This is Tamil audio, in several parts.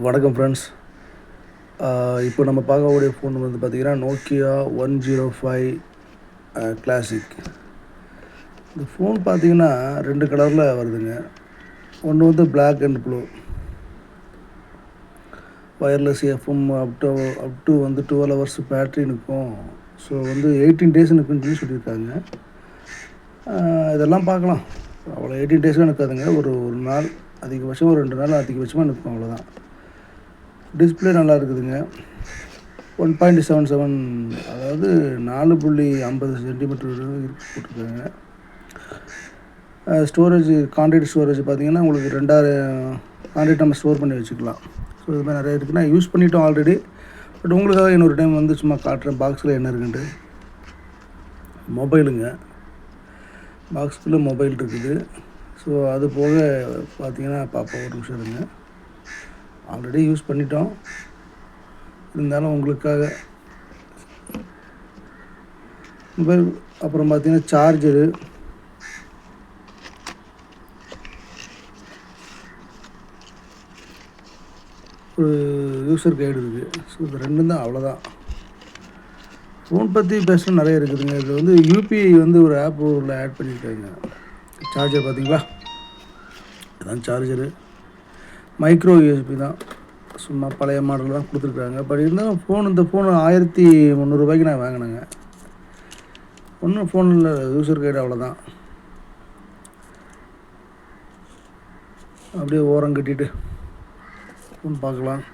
வணக்கம் ஃப்ரெண்ட்ஸ். இப்போ நம்ம பார்க்கக்கூடிய ஃபோன் வந்து பார்த்திங்கன்னா நோக்கியா 105 கிளாசிக். இந்த ஃபோன் பார்த்திங்கன்னா 2 கலரில் வருதுங்க. ஒன்று வந்து black and blue, wireless FM up to வந்து 12 ஹவர்ஸ் பேட்ரி நிற்கும். ஸோ வந்து 18 டேஸ் நிற்குன்னு சொல்லி சொல்லியிருக்காங்க. இதெல்லாம் பார்க்கலாம். அவ்வளோ 18 டேஸ்லாம் நிற்காதுங்க. ஒரு நாள், அதிகபட்சம் ஒரு 2 நாள் அதிகபட்சமாக நிற்கும், அவ்வளோதான். டிஸ்பிளே நல்லா இருக்குதுங்க. 1.77, அதாவது 4.50 சென்டிமீட்டர் போட்டிருக்காங்க. ஸ்டோரேஜ், கான்ட்ராக்ட் ஸ்டோரேஜ் பார்த்திங்கன்னா உங்களுக்கு 2000 கான்ட்ராக்ட் நம்ம ஸ்டோர் பண்ணி வச்சுக்கலாம். ஸோ இது மாதிரி நிறைய இருக்குது. நான் யூஸ் பண்ணிட்டோம் ஆல்ரெடி. பட் உங்களுக்காக இன்னொரு டைம் வந்து சும்மா காட்டுறேன் பாக்ஸில் என்ன இருக்குன்ட்டு. மொபைலுங்க, பாக்ஸுக்குள்ளே மொபைல் இருக்குது. ஸோ அது போக பார்த்திங்கன்னா பாப்பா ஒரு நிமிஷம் இருங்க. ஆல்ரெடி யூஸ் பண்ணிட்டோம், இருந்தாலும் உங்களுக்காக மொபைல். அப்புறம் பார்த்திங்கன்னா சார்ஜரு, ஒரு யூசர் கைடு இருக்குது. ஸோ இது ரெண்டும் தான், அவ்வளோதான். ஃபோன் பற்றி பேசணும் நிறைய இருக்குதுங்க. இது வந்து யூபிஐ வந்து ஒரு ஆப் உள்ள ஆட் பண்ணியிருக்காங்க. சார்ஜர் பார்த்திங்களா, இதுதான் சார்ஜரு. மைக்ரோ யூஎஸ்பி தான், சும்மா பழைய மாடல் தான் கொடுத்துருக்காங்க. பட் இருந்தாலும் இந்த ஃபோன் 1300 நான் வாங்கினேங்க. ஒன்றும் ஃபோனில் யூசர் கைடு, அவ்வளோதான். அப்படியே ஓரம் கட்டிட்டு ஃபோன் பார்க்கலாம்.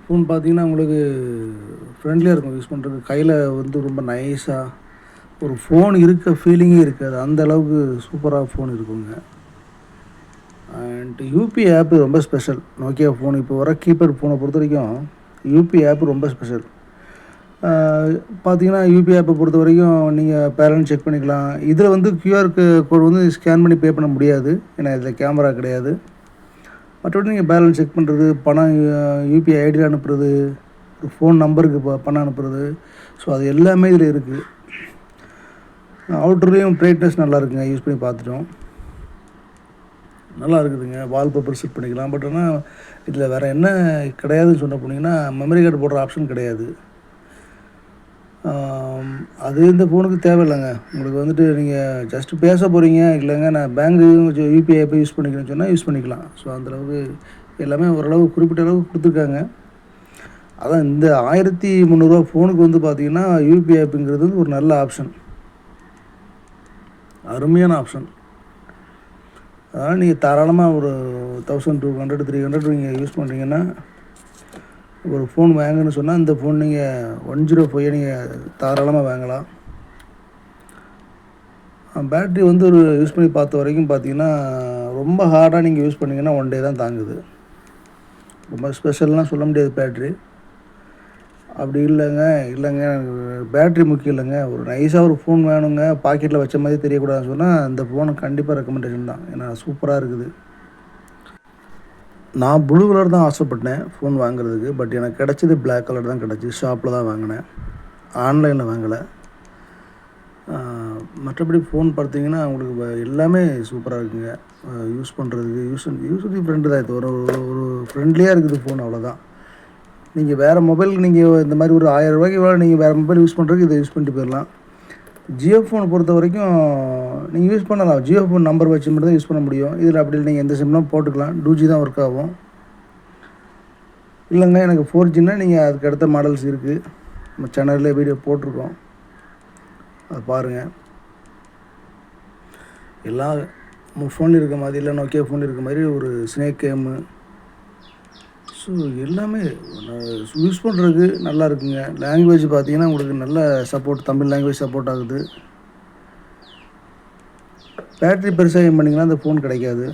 ஃபோன் பார்த்திங்கன்னா உங்களுக்கு ஃப்ரெண்ட்லியாக இருக்கும் யூஸ் பண்ணுறதுக்கு. கையில் வந்து ரொம்ப நைஸாக ஒரு ஃபோன் இருக்க ஃபீலிங்கே இருக்காது, அந்த அளவுக்கு சூப்பராக ஃபோன் இருக்குங்க. அண்ட் யூபிஐ ஆப்பு ரொம்ப ஸ்பெஷல். நோக்கியா ஃபோன் இப்போ வர கீபேட் ஃபோனை பொறுத்த வரைக்கும் யூபிஐ ஆப்பு ரொம்ப ஸ்பெஷல். பார்த்தீங்கன்னா யூபிஐ ஆப்பை பொறுத்த வரைக்கும் நீங்கள் பேலன்ஸ் செக் பண்ணிக்கலாம். இதில் வந்து கியூஆர் கோட் வந்து ஸ்கேன் பண்ணி பே பண்ண முடியாது, ஏன்னா இதில் கேமரா கிடையாது. மற்றபடி நீங்கள் பேலன்ஸ் செக் பண்ணுறது, பணம் யூபிஐ ஐடியில் அனுப்புறது, ஒரு ஃபோன் நம்பருக்கு பணம் அனுப்புறது, ஸோ அது எல்லாமே இதில் இருக்குது. அவுட்டர்லேயும் பிரைட்னஸ் நல்லா இருக்குங்க, யூஸ் பண்ணி பார்த்துட்டோம், நல்லா இருக்குதுங்க. வால்பேப்பர் செட் பண்ணிக்கலாம். பட் ஆனால் இதில் வேறு என்ன கிடையாதுன்னு சொன்ன போனீங்கன்னா மெமரி கார்டு போடுற ஆப்ஷன் கிடையாது. அது இந்த ஃபோனுக்கு தேவையில்லைங்க. உங்களுக்கு வந்துட்டு நீங்கள் ஜஸ்ட்டு பேச போகிறீங்க, இல்லைங்க நான் பேங்க்கு யூபிஐ ஆப்பை யூஸ் பண்ணிக்கிறேன்னு சொன்னால் யூஸ் பண்ணிக்கலாம். ஸோ அந்தளவுக்கு எல்லாமே ஓரளவு குறிப்பிட்ட அளவுக்கு கொடுத்துருக்காங்க. அதான் இந்த 1300 ஃபோனுக்கு வந்து பார்த்திங்கன்னா யூபிஐ ஆப்புங்கிறது வந்து ஒரு நல்ல ஆப்ஷன், அருமையான ஆப்ஷன். அதனால் நீங்கள் தாராளமாக ஒரு 1200 300 நீங்கள் யூஸ் பண்ணுறீங்கன்னா, ஒரு ஃபோன் வாங்கன்னு சொன்னால் இந்த ஃபோன் நீங்கள் 105 நீங்கள் தாராளமாக வாங்கலாம். பேட்ரி வந்து ஒரு யூஸ் பண்ணி பார்த்த வரைக்கும் பார்த்திங்கன்னா ரொம்ப ஹார்டாக நீங்கள் யூஸ் பண்ணிங்கன்னா 1 டே தான் தாங்குது. ரொம்ப ஸ்பெஷல்லாம் சொல்ல முடியாது பேட்ரி. அப்படி இல்லைங்க பேட்ரி முக்கியம் இல்லைங்க, ஒரு நைஸாக ஒரு ஃபோன் வேணுங்க, பாக்கெட்டில் வச்ச மாதிரி தெரியக்கூடாதுன்னு சொன்னால் அந்த ஃபோனு கண்டிப்பாக ரெக்கமெண்டேஷன் தான். ஏன்னா சூப்பராக இருக்குது. நான் ப்ளூ கலர் தான் ஆசைப்பட்டேன் ஃபோன் வாங்குறதுக்கு. பட் எனக்கு கிடச்சது பிளாக் கலர் தான் கிடச்சி. ஷாப்பில் தான் வாங்கினேன், ஆன்லைனில் வாங்கலை. மற்றபடி ஃபோன் பார்த்திங்கன்னா உங்களுக்கு எல்லாமே சூப்பராக இருக்குங்க. யூஸ் பண்ணுறதுக்கு யூஸுக்கு ஃப்ரெண்டு தான். இது ஒரு ஃப்ரெண்ட்லியாக இருக்குது ஃபோன், அவ்வளோதான். நீங்கள் வேறு மொபைல் நீங்கள் இந்த மாதிரி ஒரு 1000 ரூபாய்க்கு நீங்கள் வேறு மொபைல் யூஸ் பண்ணுறதுக்கு இதை யூஸ் பண்ணிட்டு போயிடலாம். ஜியோ ஃபோனை பொறுத்த வரைக்கும் நீங்கள் யூஸ் பண்ணலாம். ஜியோ ஃபோன் நம்பர் வச்சு மட்டும் தான் யூஸ் பண்ண முடியும். இதில் அப்படி நீங்கள் எந்த சிம்லாம் போட்டுக்கலாம். 2G தான் ஒர்க் ஆகும். இல்லைங்க எனக்கு 4Gன்னா நீங்கள் அதுக்கு அடுத்த மாடல்ஸ் இருக்குது, நம்ம சேனலில் வீடியோ போட்டிருக்கோம், அது பாருங்கள். எல்லா ஃபோன் இருக்க மாதிரி இல்லை, நோக்கியா ஃபோன் இருக்க மாதிரி ஒரு ஸ்னேக் கேமு, ஸோ எல்லாமே யூஸ் பண்ணுறதுக்கு நல்லா இருக்குங்க. லாங்குவேஜ் பார்த்திங்கன்னா உங்களுக்கு நல்ல சப்போர்ட், தமிழ் லாங்குவேஜ் சப்போர்ட் ஆகுது. பேட்ரி பெருசாக ஏம் பண்ணிங்கன்னா அந்த ஃபோன் கிடைக்காது.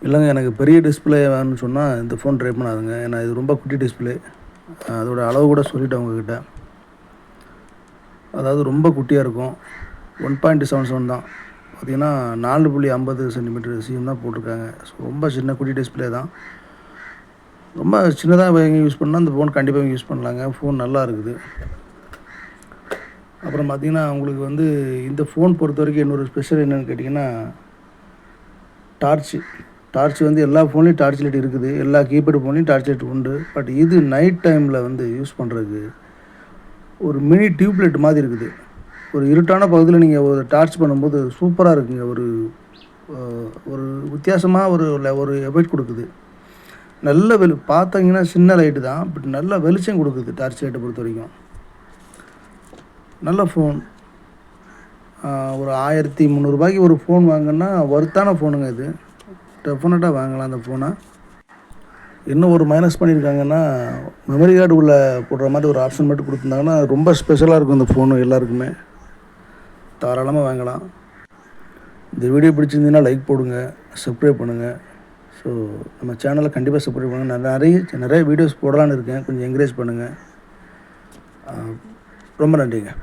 இல்லைங்க எனக்கு பெரிய டிஸ்பிளே வேணும்னு சொன்னால் இந்த ஃபோன் ட்ரை பண்ணாதுங்க. ஏன்னா இது ரொம்ப குட்டி டிஸ்பிளே. அதோட அளவு கூட சொல்லிவிட்டேன் உங்ககிட்ட, அதாவது ரொம்ப குட்டியாக இருக்கும். 1.77 தான், பார்த்திங்கன்னா 4.50 சென்டிமீட்டர் சிஎம் தான் போட்டிருக்காங்க. ஸோ ரொம்ப சின்ன குட்டி டிஸ்பிளே தான். ரொம்ப சின்னதாக யூஸ் பண்ணால் அந்த ஃபோன் கண்டிப்பாக யூஸ் பண்ணலாங்க. ஃபோன் நல்லா இருக்குது. அப்புறம் பார்த்திங்கன்னா உங்களுக்கு வந்து இந்த ஃபோன் பொறுத்த வரைக்கும் இன்னொரு ஸ்பெஷல் என்னென்னு கேட்டிங்கன்னா டார்ச் வந்து எல்லா ஃபோன்லேயும் டார்ச் லைட் இருக்குது, எல்லா கீபேடு ஃபோன்லேயும் டார்ச் லைட் உண்டு. பட் இது நைட் டைமில் வந்து யூஸ் பண்ணுறதுக்கு ஒரு மினி டியூப் லைட் மாதிரி இருக்குது. ஒரு இருட்டான பகுதியில் நீங்கள் ஒரு டார்ச் பண்ணும்போது சூப்பராக இருக்குங்க. ஒரு ஒரு வித்தியாசமாக ஒரு எஃபெக்ட் கொடுக்குது. நல்ல பார்த்தீங்கன்னா சின்ன லைட்டு தான், பட் நல்ல வெளிச்சம் கொடுக்குது டார்ச் லைட்டை பொறுத்த வரைக்கும். நல்ல ஃபோன். ஒரு 1300 ஒரு ஃபோன் வாங்கினா ஒர்த்தான ஃபோனுங்க இது. டெஃபினட்டாக வாங்கலாம் அந்த ஃபோனை. இன்னும் ஒரு மைனஸ் பண்ணியிருக்காங்கன்னா, மெமரி கார்டு உள்ளே போடுற மாதிரி ஒரு ஆப்ஷன் மட்டும் கொடுத்துருந்தாங்கன்னா ரொம்ப ஸ்பெஷலாக இருக்கும் இந்த ஃபோனு. எல்லாருக்குமே தாராளமாக வாங்கலாம். இந்த வீடியோ பிடிச்சிருந்தீங்கன்னா லைக் போடுங்க, சப்ஸ்கிரைப் பண்ணுங்கள். ஸோ நம்ம சேனலை கண்டிப்பாக சப்ஸ்கிரைப் பண்ணுங்கள். நிறைய வீடியோஸ் போடலான்னு இருக்கேன், கொஞ்சம் என்கரேஜ் பண்ணுங்கள். ரொம்ப நன்றிங்க.